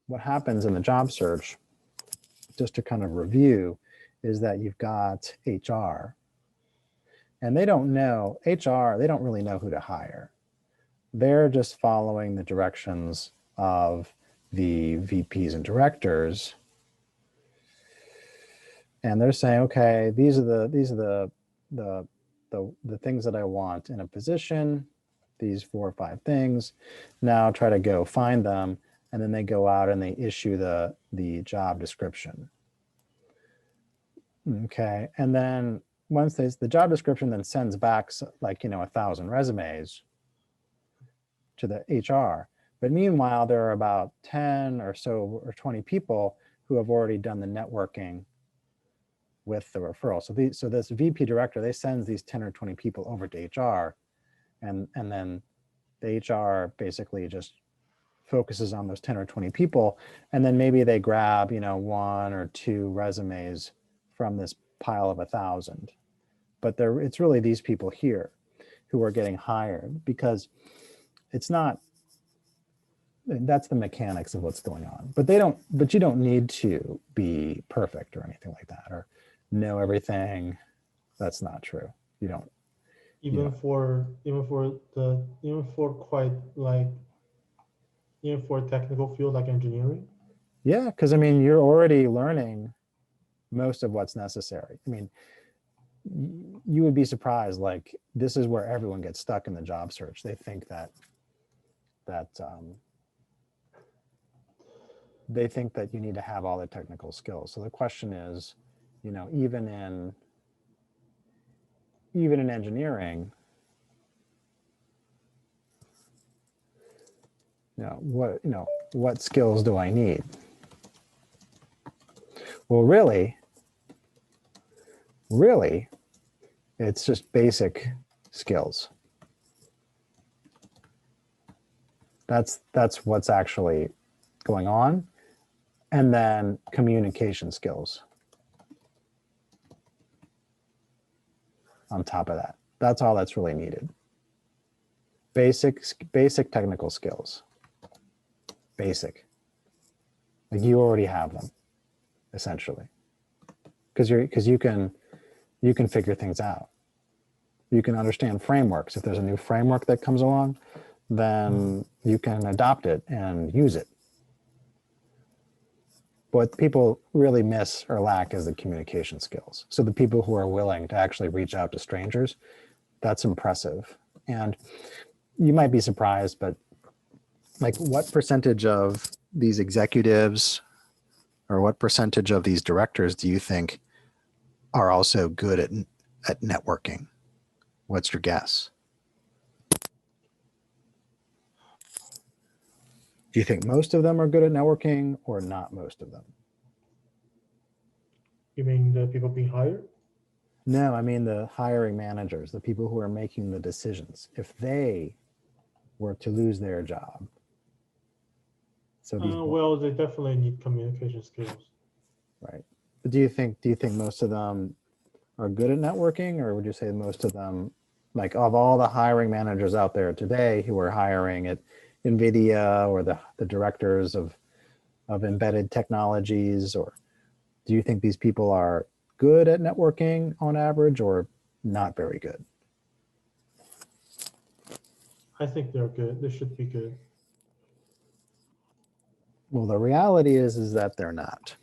what happens in the job search, just to kind of review, is that you've got HR, and they don't know, HR, they don't really know who to hire. They're just following the directions of the VPs and directors. And they're saying, okay, these are the things that I want in a position, these 4 or 5 things. Now try to go find them, and then they go out and they issue the job description. Okay, and then once the job description then sends back, like, 1,000 resumes to the HR. But meanwhile, there are about 10 or so or 20 people who have already done the networking with the referral. So this VP director, they sends these 10 or 20 people over to HR, and then the HR basically just focuses on those 10 or 20 people, and then maybe they grab 1 or 2 resumes from this pile of 1,000. But it's really these people here who are getting hired, because it's not, that's the mechanics of what's going on. But you don't need to be perfect or anything like that, or know everything. That's not true. You don't. Even for technical field like engineering. Yeah, because I mean, you're already learning most of what's necessary. I mean, you would be surprised, like, this is where everyone gets stuck in the job search. They think that you need to have all the technical skills. So the question is, even in engineering, what skills do I need? Well, really, it's just basic skills. That's what's actually going on. And then communication skills on top of that. That's all that's really needed. Basic technical skills. Basic. Like, you already have them, essentially, because you can figure things out. You can understand frameworks. If there's a new framework that comes along, then you can adopt it and use it. What people really miss or lack is the communication skills. So the people who are willing to actually reach out to strangers, that's impressive. And you might be surprised, but like, what percentage of these executives or what percentage of these directors do you think are also good at networking? What's your guess? Do you think most of them are good at networking, or not most of them? You mean the people being hired? No, I mean the hiring managers, the people who are making the decisions. If they were to lose their job. So well, they definitely need communication skills. Right. But do you think most of them are good at networking, or would you say most of them, like, of all the hiring managers out there today who are hiring at NVIDIA or the directors of embedded technologies, or do you think these people are good at networking on average, or not very good? I think they're good. They should be good. Well, the reality is that they're not.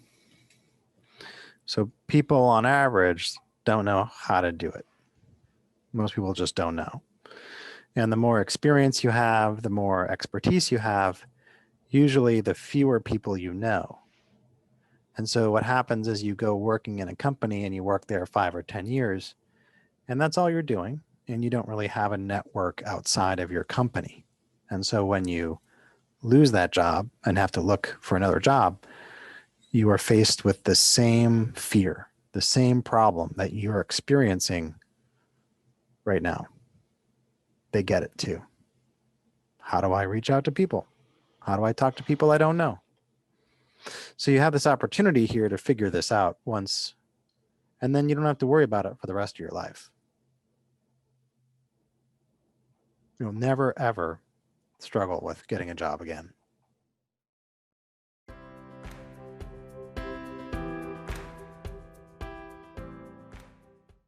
So people on average don't know how to do it. Most people just don't know. And the more experience you have, the more expertise you have, usually the fewer people you know. And so what happens is you go working in a company and you work there 5 or 10 years, and that's all you're doing. And you don't really have a network outside of your company. And so when you lose that job and have to look for another job, you are faced with the same fear, the same problem that you're experiencing right now. They get it too. How do I reach out to people? How do I talk to people I don't know? So you have this opportunity here to figure this out once, and then you don't have to worry about it for the rest of your life. You'll never, ever struggle with getting a job again.